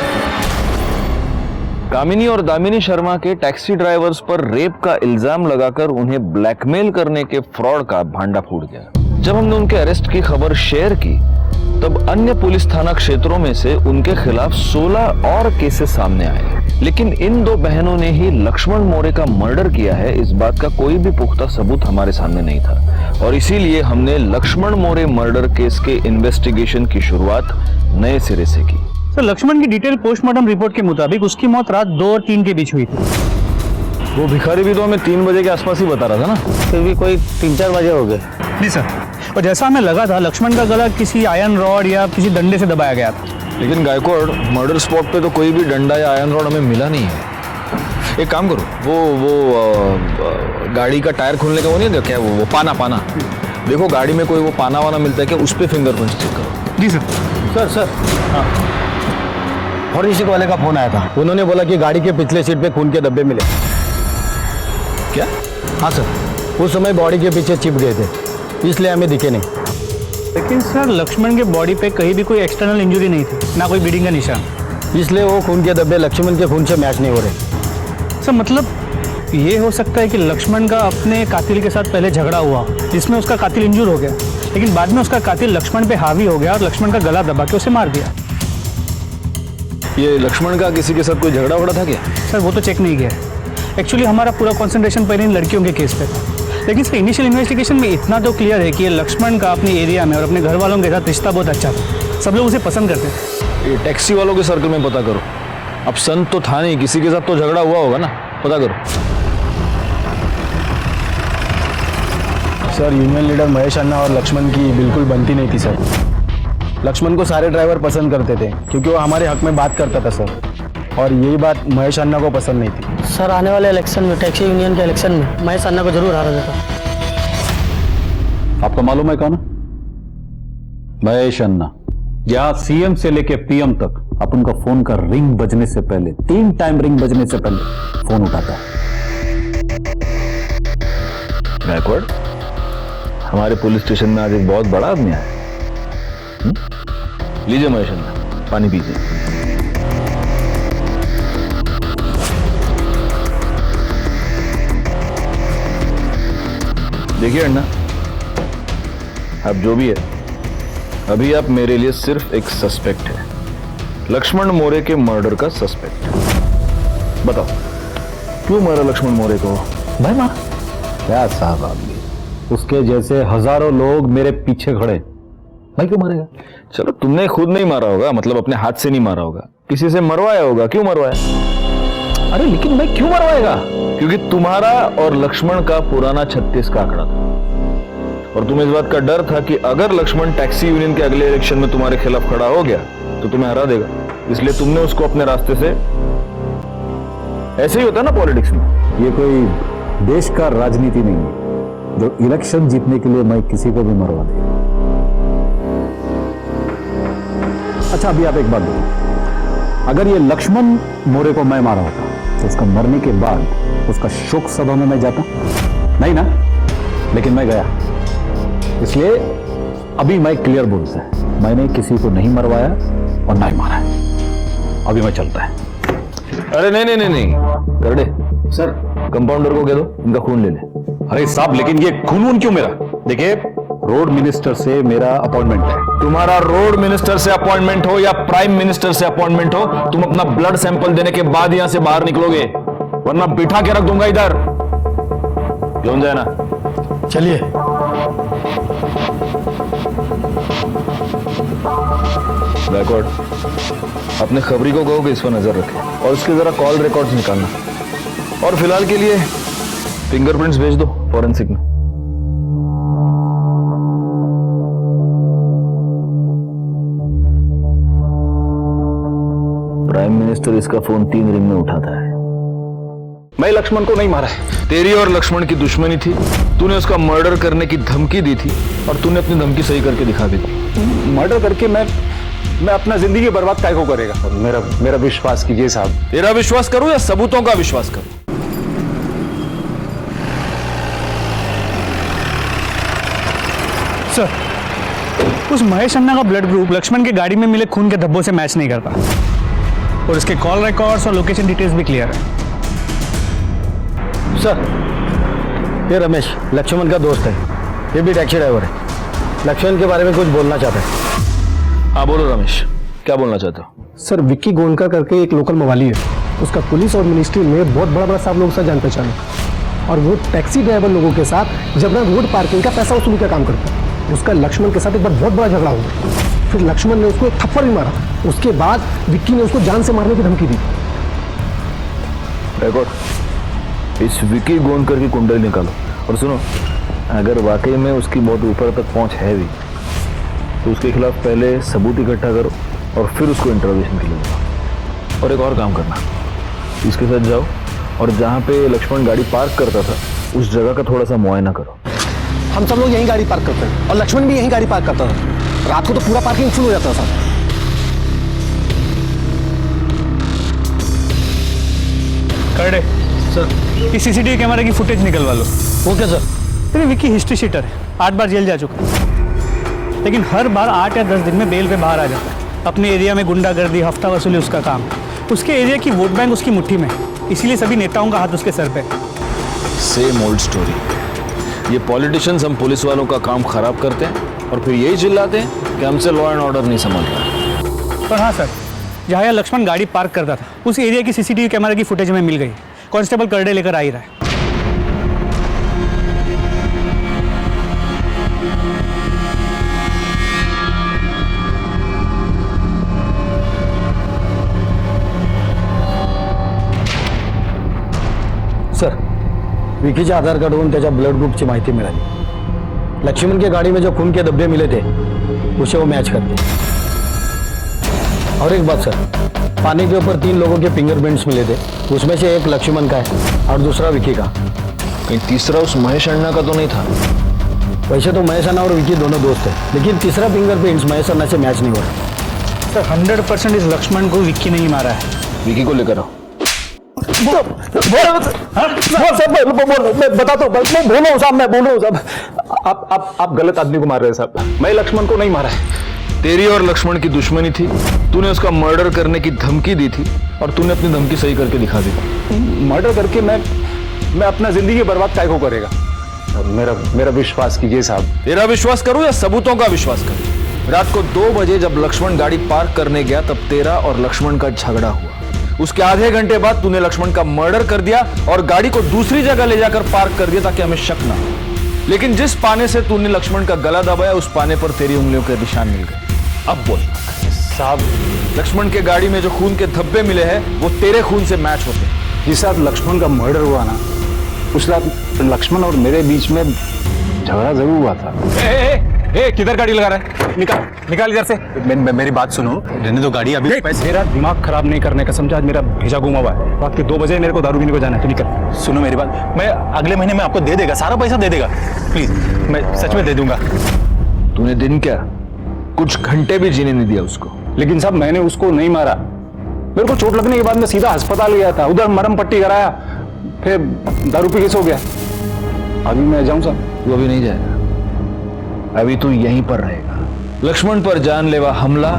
कामिनी और दामिनी शर्मा के टैक्सी ड्राइवर्स पर रेप का इल्जाम लगाकर उन्हें ब्लैकमेल करने के फ्रॉड का भांडा फूट गया। जब हमने उनके अरेस्ट की खबर शेयर की तब अन्य पुलिस थाना क्षेत्रों में से उनके खिलाफ 16 और केसेस सामने आए, लेकिन इन दो बहनों ने ही लक्ष्मण मोरे का मर्डर किया है, इस बात का कोई भी पुख्ता सबूत हमारे सामने नहीं था और इसीलिए हमने लक्ष्मण मोरे मर्डर केस के इन्वेस्टिगेशन की शुरुआत नए सिरे से की। सर, लक्ष्मण की डिटेल पोस्टमार्टम रिपोर्ट के मुताबिक उसकी मौत रात 2 और 3 के बीच हुई थी। वो भिखारी भी तो हमें 3 बजे के आसपास ही बता रहा था ना। फिर भी कोई 3-4 बजे हो गए। जी सर, और जैसा हमें लगा था लक्ष्मण का गला किसी आयरन रॉड या किसी डंडे से दबाया गया था। लेकिन गायकवाड़, मर्डर स्पॉट पे तो कोई भी डंडा या आयरन रॉड हमें मिला नहीं है। एक काम करो, वो गाड़ी का टायर खोलने का वो नहीं क्या, वो पाना देखो गाड़ी में कोई वो पाना वाना मिलता है क्या, उस पर फिंगरप्रिंट चेक करो। जी सर। सर हाँ, फॉरेंसिक वाले का फोन आया था। उन्होंने बोला कि गाड़ी के पिछले सीट पे खून के धब्बे मिले। क्या? हाँ सर, उस समय बॉडी के पीछे चिप गए थे, इसलिए हमें दिखे नहीं। लेकिन सर, लक्ष्मण के बॉडी पे कहीं भी कोई एक्सटर्नल इंजरी नहीं थी, ना कोई ब्लीडिंग का निशान, इसलिए वो खून के धब्बे लक्ष्मण के खून से मैच नहीं हो रहे। सर मतलब ये हो सकता है कि लक्ष्मण का अपने कातिल के साथ पहले झगड़ा हुआ जिसमें उसका कातिल इंजूर हो गया, लेकिन बाद में उसका कातिल लक्ष्मण पे हावी हो गया और लक्ष्मण का गला दबा के उसे मार दिया। ये लक्ष्मण का किसी के साथ कोई झगड़ा वगड़ा था क्या? सर वो तो चेक नहीं किया। एक्चुअली हमारा पूरा कंसंट्रेशन पहले इन लड़कियों के केस पे था, लेकिन सर इनिशियल इन्वेस्टिगेशन में इतना तो क्लियर है कि ये लक्ष्मण का अपने एरिया में और अपने घर वालों के साथ रिश्ता बहुत अच्छा था, सब लोग उसे पसंद करते थे। ये टैक्सी वालों के सर्कल में पता करो। अब संत तो था नहीं, किसी के साथ तो झगड़ा हुआ होगा ना, पता करो। सर यूनियन लीडर महेश अन्ना और लक्ष्मण की बिल्कुल बनती नहीं थी सर। लक्ष्मण को सारे ड्राइवर पसंद करते थे क्योंकि वो हमारे हक में बात करता था सर, और यही बात महेश अन्ना को पसंद नहीं थी। सर आने वाले इलेक्शन में, टैक्सी यूनियन के इलेक्शन में महेश अन्ना को जरूर हारा जाता। आपको मालूम है कौन है? महेश अन्ना। यहाँ सीएम से लेके पीएम तक अपन का फोन का रिंग बजने से पहले 3 टाइम रिंग बजने से पहले फोन उठाता है। बैकवर्ड, हमारे पुलिस स्टेशन में आज एक बहुत बड़ा आदमी आया। लीजिए महेश अन्ना, पानी पीजिए। देखिए अन्ना, अब जो भी है, अभी आप मेरे लिए सिर्फ एक सस्पेक्ट है, लक्ष्मण मोरे के मर्डर का सस्पेक्ट। बताओ क्यों मारा लक्ष्मण मोरे को? भाई मार क्या साहब आदमी, उसके जैसे हजारों लोग मेरे पीछे खड़े, मैं क्यों मारेगा? चलो तुमने खुद नहीं मारा होगा, मतलब अपने हाथ से नहीं मारा होगा, किसी से मरवाया होगा। क्यों मरवाया? अरे लेकिन मैं क्यों मरवाएगा? क्योंकि तुम्हारा और लक्ष्मण का पुराना 36 का आंकड़ा था, और तुम्हें इस बात का डर था कि अगर लक्ष्मण टैक्सी यूनियन के अगले इलेक्शन में तुम्हारे खिलाफ खड़ा हो गया तो तुम्हें हरा देगा, इसलिए तुमने उसको अपने रास्ते से। ऐसे ही होता है ना पॉलिटिक्स में। ये कोई देश का राजनीति नहीं है जो इलेक्शन जीतने के लिए मैं किसी को भी मरवा दे। अच्छा अभी आप एक बात बताओ, अगर ये लक्ष्मण मोरे को मैं मारा होता तो उसका मरने के बाद उसका शोक सभा में मैं जाता? नहीं ना, लेकिन मैं गया। इसलिए अभी मैं क्लियर बोलता है, मैंने किसी को नहीं मरवाया और ना ही मारा है। अभी मैं चलता है। अरे नहीं करडे सर, कंपाउंडर को कह दो इनका खून ले ले। अरे साहब लेकिन ये खून क्यों मेरा? देखिए रोड मिनिस्टर से मेरा अपॉइंटमेंट है। तुम्हारा रोड मिनिस्टर से अपॉइंटमेंट हो या प्राइम मिनिस्टर से अपॉइंटमेंट हो, तुम अपना ब्लड सैंपल देने के बाद यहां से बाहर निकलोगे, वरना बिठा के रख दूंगा इधर। क्यों जाए ना? चलिए। बैकवर्ड, अपने खबरी को कहो कि इस पर नजर रखे और उसके जरा कॉल रिकॉर्ड्स निकालना, और फिलहाल के लिए फिंगरप्रिंट्स भेज दो फॉरेंसिक में। प्राइम मिनिस्टर इसका फोन 3 रिंग में उठाता है। मैं लक्ष्मण को नहीं मारा है। तेरी और लक्ष्मण की दुश्मनी थी, तूने उसका मर्डर करने की धमकी दी थी और तूने अपनी धमकी सही करके दिखा दी थी। मर्डर करके मैं अपना जिंदगी बर्बाद काय को करेगा? मेरा विश्वास कीजिए साहब। तेरा विश्वास करूं या सबूतों का विश्वास करूं? सर उस महेश अन्ना का ब्लड ग्रुप लक्ष्मण के गाड़ी में मिले खून के धब्बों से मैच नहीं करता, और इसके कॉल रिकॉर्ड्स और लोकेशन डिटेल्स भी क्लियर है। सर ये रमेश लक्ष्मण का दोस्त है, ये भी टैक्सी ड्राइवर है। लक्ष्मण के बारे में कुछ बोलना चाहता है। हाँ बोलो रमेश, क्या बोलना चाहते हो? सर विक्की गोनकर करके एक लोकल मवाली है, उसका पुलिस और मिनिस्ट्री में बहुत बड़ा साहब लोगों से जान पहचान है, और वो टैक्सी ड्राइवर लोगों के साथ जब ना रोड पार्किंग का पैसा वसूली का काम करता है। उसका लक्ष्मण के साथ एक बार बहुत बड़ा झगड़ा हो गया, फिर लक्ष्मण ने उसको एक थप्पड़ भी मारा, उसके बाद विक्की ने उसको जान से मारने की धमकी दी। इस विक्की गोनकर की कुंडली निकालो, और सुनो, अगर वाकई में उसकी बहुत ऊपर तक पहुंच है भी तो उसके खिलाफ पहले सबूत इकट्ठा करो और फिर उसको इंटरोगेशन के लिए जाओ। और एक और काम करना, इसके साथ जाओ और जहाँ पे लक्ष्मण गाड़ी पार्क करता था उस जगह का थोड़ा सा मुआयना करो। हम सब लोग यहीं गाड़ी पार्क करते हैं और लक्ष्मण भी यहीं गाड़ी पार्क करता था। रात को तो पूरा पार्किंग फुल हो जाता था। करडे सर, इस सीसीटीवी कैमरे की फुटेज निकलवा लो। Okay sir. तेरे विक्की हिस्ट्री शीटर है, 8 बार जेल जा चुका है, लेकिन हर बार 8 या 10 दिन में बेल पे बाहर आ जाता है। अपने एरिया में गुंडागर्दी, हफ्ता वसूली उसका काम। उसके एरिया की वोट बैंक उसकी मुट्ठी में। इसीलिए सभी नेताओं का हाथ उसके सर पे। Same old story. ये पॉलिटिशियंस हम पुलिस वालों का काम खराब करते हैं और फिर यही चिल्लाते हैं कि हमसे लॉ एंड ऑर्डर नहीं संभल रहा। पर हाँ सर, जहाँ यहाँ लक्ष्मण गाड़ी पार्क करता था उस एरिया की सीसीटीवी कैमरा की फुटेज हमें मिल गई। कांस्टेबल करडे लेकर आ ही रहा है। सर, विकीच्या आधार कार्डवरून त्याच्या ब्लड ग्रुपची माहिती मिळाली। लक्ष्मण के गाड़ी में जो खून के धब्बे मिले थे उसे वो मैच करते। और एक बात सर, पानी के ऊपर 3 लोगों के फिंगरप्रिंट्स मिले थे, उसमें से एक लक्ष्मण का है और दूसरा विकी का। कहीं तीसरा उस महेश अन्ना का तो नहीं था? वैसे तो महेश अन्ना और विकी दोनों दोस्त हैं, लेकिन तीसरा फिंगरप्रिंट्स महेश अन्ना से मैच नहीं हो रहा। सर 100% इस लक्ष्मण को विक्की नहीं मारा है। विकी को लेकर आओ। मैं बताता हूँ, मैं बोल रहा हूँ साहब, मैं बोल रहा हूँ साहब। आप गलत आदमी को मार रहे हैं साहब। मैं लक्ष्मण को नहीं मारा है। तेरी और लक्ष्मण की दुश्मनी थी, तूने उसका मर्डर करने की धमकी दी थी और तूने अपनी धमकी सही करके दिखा दी। मर्डर करके मैं अपना जिंदगी बर्बाद काय को करेगा? मेरा विश्वास कीजिए साहब। तेरा विश्वास करूं या सबूतों का विश्वास करूं? रात को 2 बजे जब लक्ष्मण गाड़ी पार्क करने गया तब तेरा और लक्ष्मण का झगड़ा हुआ। उसके आधे घंटे बाद तूने लक्ष्मण का मर्डर कर दिया और गाड़ी को दूसरी जगह ले जाकर पार्क कर दिया ताकि हमें शक ना हो। लेकिन जिस पाने से तूने लक्ष्मण का गला दबाया उस पाने पर तेरी उंगलियों के निशान मिल गए। अब बोल साहब, लक्ष्मण के गाड़ी में जो खून के धब्बे मिले हैं वो तेरे खून से मैच होते हैं। जिस रात लक्ष्मण का मर्डर हुआ ना, उस रात लक्ष्मण और मेरे बीच में झगड़ा जरूर हुआ था। किधर गाड़ी लगा रहा है? निकाल इधर से। मेरी बात सुनो, रहने दो गाड़ी अभी। मेरा दिमाग खराब नहीं करने का समझा, आज मेरा भेजा घुमा हुआ है। रात के 2 बजे मेरे को दारू पीने को जाना है, तो निकल। सुनो मेरी बात, मैं अगले महीने में आपको दे देगा, सारा पैसा दे देगा। प्लीज, मैं सच में दे दूंगा। तूने दिन क्या कुछ घंटे भी जीने नहीं दिया उसको। लेकिन साहब, मैंने उसको नहीं मारा। मेरे को चोट लगने के बाद मैं सीधा अस्पताल गया था, उधर मरहम पट्टी कराया, फिर दारू पी के सो गया। अभी मैं जाऊं साहब? तू अभी नहीं जाएगा, अभी तू यहीं पर रहेगा। लक्ष्मण पर जानलेवा हमला,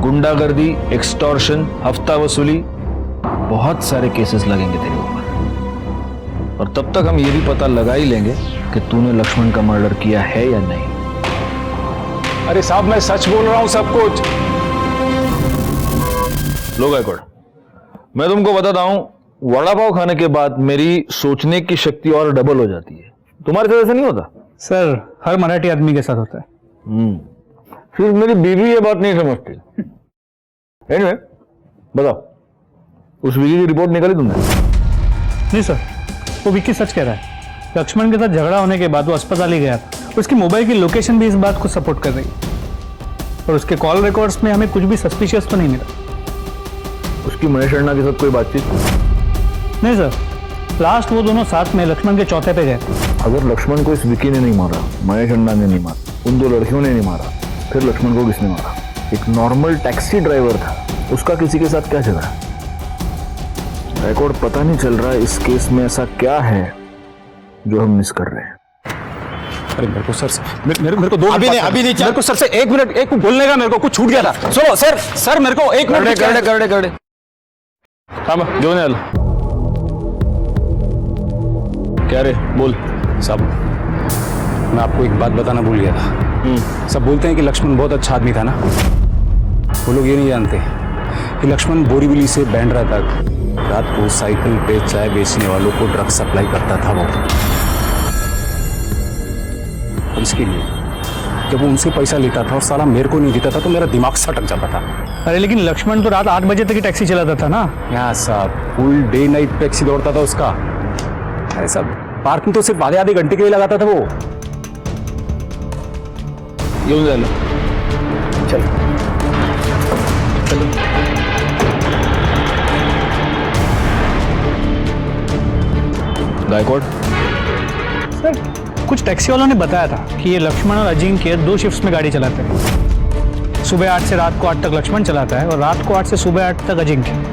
गुंडागर्दी, एक्सटॉर्शन, हफ्ता वसूली, बहुत सारे केसेस लगेंगे तेरे ऊपर। और तब तक हम ये भी पता लगा ही लेंगे कि तूने लक्ष्मण का मर्डर किया है या नहीं। अरे साहब, मैं सच बोल रहा हूं सब कुछ। लो गायकवाड़, मैं तुमको बताता हूं, वड़ा पाव खाने के बाद मेरी सोचने की शक्ति और डबल हो जाती है। तुम्हारे साथ ऐसा नहीं होता? सर हर मराठी आदमी के साथ होता है। फिर मेरी बीवी ये बात नहीं समझती। एनीवे, बताओ, उस विकी की रिपोर्ट निकाली तुमने? नहीं सर, वो विक्की सच कह रहा है। लक्ष्मण के साथ झगड़ा होने के बाद वो अस्पताल ही गया था। उसकी मोबाइल की लोकेशन भी इस बात को सपोर्ट कर रही है और उसके कॉल रिकॉर्ड्स में हमें कुछ भी सस्पिशियस तो नहीं मिला। उसकी महेश अन्ना के साथ कोई बातचीत? नहीं सर, लास्ट वो दोनों साथ में लक्ष्मण के चौथे पे गए। अगर लक्ष्मण को इस विकी ने नहीं मारा, महेश अन्ना ने नहीं मारा, उन 2 लड़कियों ने नहीं मारा, फिर लक्ष्मण को किसने मारा? एक नॉर्मल टैक्सी ड्राइवर था, उसका किसी के साथ क्या झगड़ा? रिकॉर्ड पता नहीं चल रहा है इस केस में ऐसा क्या है जो हम मिस कर रहे हैं। अरे मेरे को सर मेरे को 2 अभी नहीं मेरे को सर से 1 मिनट, एक बोलने का मेरे को कुछ छूट गया था। सुनो सर मेरे को 1 मिनट। करडे हाँ, जो नहीं आलो। क्या रे, बोल। साहब, मैं आपको एक बात बताना भूल गया था। सब बोलते हैं कि लक्ष्मण बहुत अच्छा आदमी था ना। वो लोग ये नहीं जानते कि लक्ष्मण बोरीवली से बैंड्रा तक रात को साइकिल पे चाय बेचने वालों को ड्रग सप्लाई करता था। वो और इसके लिए जब वो उनसे पैसा लेता था और साला मेरे को नहीं देता था तो मेरा दिमाग सटक जाता था। अरे लेकिन लक्ष्मण तो रात 8 बजे तक ही टैक्सी चलाता था ना। यहाँ साहब, फुल डे नाइट टैक्सी दौड़ता था उसका। ऐसा पार्किंग तो सिर्फ आधे घंटे के लिए लगाता था वो। येऊन जायला चल गायकवाड़, सर कुछ टैक्सी वालों ने बताया था कि ये लक्ष्मण और अजिंक्य 2 शिफ्ट्स में गाड़ी चलाते हैं। सुबह 8 से रात को 8 तक लक्ष्मण चलाता है और रात को 8 से सुबह 8 तक अजिंक्य।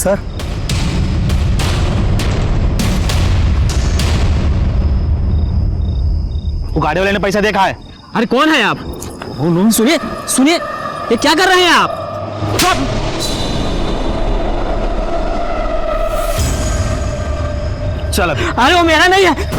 सर वो गाड़ी वाले ने पैसा देखा है। अरे कौन है आप? सुनिए सुनिए, ये क्या कर रहे हैं आप? चल अभी। अरे वो मेरा नहीं है।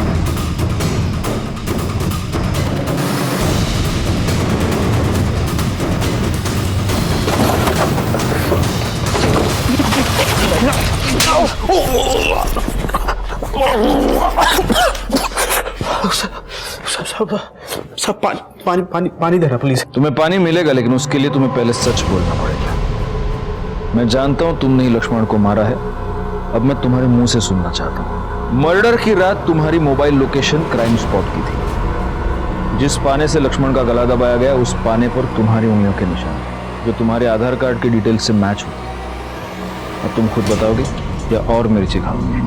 सब पानी पानी पानी दे रहा प्लीज। तुम्हें पानी मिलेगा, लेकिन उसके लिए तुम्हें पहले सच बोलना पड़ेगा। मैं जानता हूं तुमने ही लक्ष्मण को मारा है। अब मैं तुम्हारे मुंह से सुनना चाहता हूं। मर्डर की रात तुम्हारी मोबाइल लोकेशन क्राइम स्पॉट की थी। जिस पाने से लक्ष्मण का गला दबाया गया, उस पाने पर तुम्हारी उंगलियों के निशान जो तुम्हारे आधार कार्ड के डिटेल से मैच होते। अब तुम खुद बताओगे या और मिर्ची खाओगे?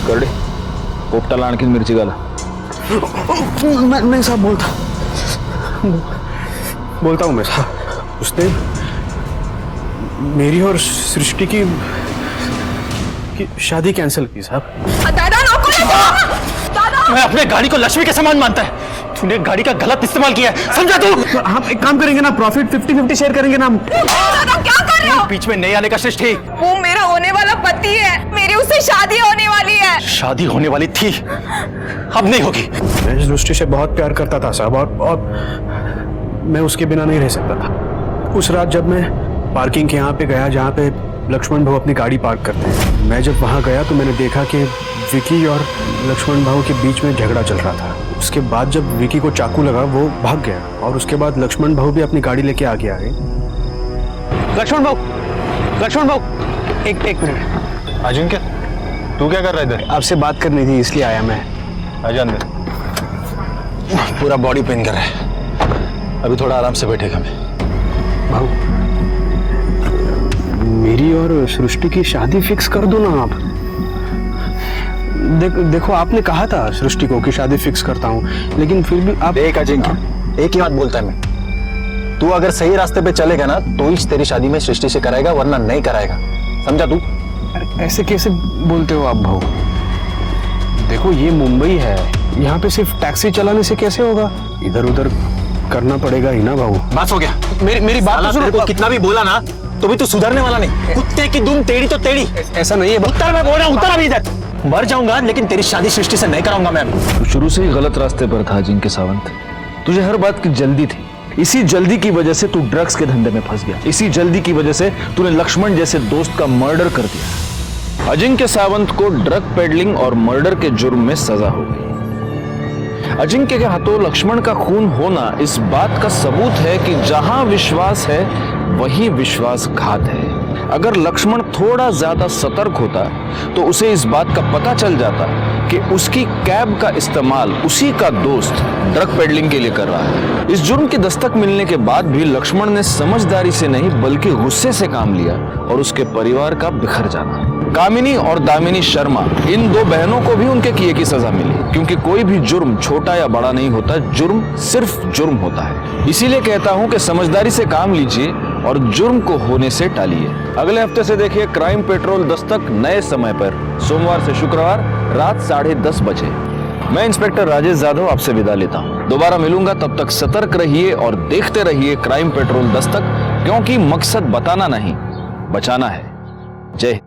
कर दे पोपटाला आणखीन मिरची घाला। मैं साहब बोलता हूँ मैं साहब। उसने मेरी और सृष्टि की शादी कैंसिल की साहब। दादा दादा, मैं अपने गाड़ी को लक्ष्मी के समान मानता है। तूने गाड़ी का गलत इस्तेमाल किया है, समझा तू? हम एक काम करेंगे ना, प्रॉफिट 50-50 शेयर करेंगे ना। दादा क्या कर रहे हो? बीच में नहीं आने का सृष्टि। वो मेरा होने वाला पति है, मेरी उससे शादी होने वाली है। शादी होने वाली थी, अब नहीं होगी। मैं सृष्टि से बहुत प्यार करता था साहब, और मैं उसके बिना नहीं रह सकता था। उस रात जब मैं पार्किंग के यहाँ पे गया जहाँ पे लक्ष्मण भाऊ अपनी गाड़ी पार्क करते हैं, मैं जब वहाँ गया तो मैंने देखा कि विकी और लक्ष्मण भाऊ के बीच में झगड़ा चल रहा था। उसके बाद जब विकी को चाकू लगा वो भाग गया, और उसके बाद लक्ष्मण भाऊ भी अपनी गाड़ी लेके आगे आ गए। लक्ष्मण भाऊ एक मिनट। अजिंक्य, तू क्या कर रहा है इधर? आपसे बात करनी थी इसलिए आया मैं। आजा अंदर। पूरा बॉडी पेन कर रहा है, अभी थोड़ा आराम से बैठेगा। मैं भाऊ, मेरी और सृष्टि की शादी फिक्स कर दो ना आप। देखो आपने कहा था सृष्टि को कि शादी फिक्स करता हूँ, लेकिन फिर भी आप। देख अजिंक्य, एक ही बात बोलता है मैं, तू अगर सही रास्ते पे चलेगा ना तो ही तेरी शादी में सृष्टि से कराएगा, वरना नहीं कराएगा, समझा तू? अरे ऐसे कैसे बोलते हो आप भाऊ? देखो ये मुंबई है, यहाँ पे सिर्फ टैक्सी चलाने से कैसे होगा? इधर उधर करना पड़ेगा ही ना भाऊ। बस हो गया। मेरी बात तो सुनो। कितना भी बोला ना तो भी तू सुधरने वाला नहीं। कुत्ते की दुम टेढ़ी तो टेढ़ी। ऐसा नहीं है। उत्तर मैं बोल रहा हूँ, उत्तर अभी इधर। मर जाऊंगा लेकिन तेरी शादी सृष्टि से नहीं कराऊंगा मैं। तू शुरू से ही गलत रास्ते पर था अजिंक्य सावंत। तुझे हर बात की जल्दी थी। इसी जल्दी की वजह से तू ड्रग्स के धंधे में फंस गया। इसी जल्दी की वजह से तूने लक्ष्मण जैसे दोस्त का मर्डर कर दिया। अजिंक्य सावंत को ड्रग पेडलिंग और मर्डर के जुर्म में सजा हो गई। अजिंक्य के हाथों लक्ष्मण का खून होना इस बात का सबूत है कि जहां विश्वास है वही विश्वासघात है। अगर लक्ष्मण थोड़ा ज्यादा सतर्क होता तो उसे इस बात का पता चल जाता कि उसकी कैब का इस्तेमाल उसी का दोस्त ड्रग पेडलिंग के लिए कर रहा है। इस जुर्म की दस्तक मिलने के बाद भी लक्ष्मण ने समझदारी से नहीं बल्कि गुस्से से काम लिया और उसके परिवार का बिखर जाना। कामिनी और दामिनी शर्मा, इन दो बहनों को भी उनके किए की सजा मिली, क्योंकि कोई भी जुर्म छोटा या बड़ा नहीं होता, जुर्म सिर्फ जुर्म होता है। इसीलिए कहता हूं कि समझदारी से काम लीजिए और जुर्म को होने से टालिए। अगले हफ्ते से देखिए क्राइम पेट्रोल दस्तक नए समय पर, सोमवार से शुक्रवार रात 10:30 बजे। मैं इंस्पेक्टर राजेश जाधव आपसे विदा लेता हूं। दोबारा मिलूंगा, तब तक सतर्क रहिए और देखते रहिए क्राइम पेट्रोल दस्तक, क्योंकि मकसद बताना नहीं बचाना है। जय हिंद।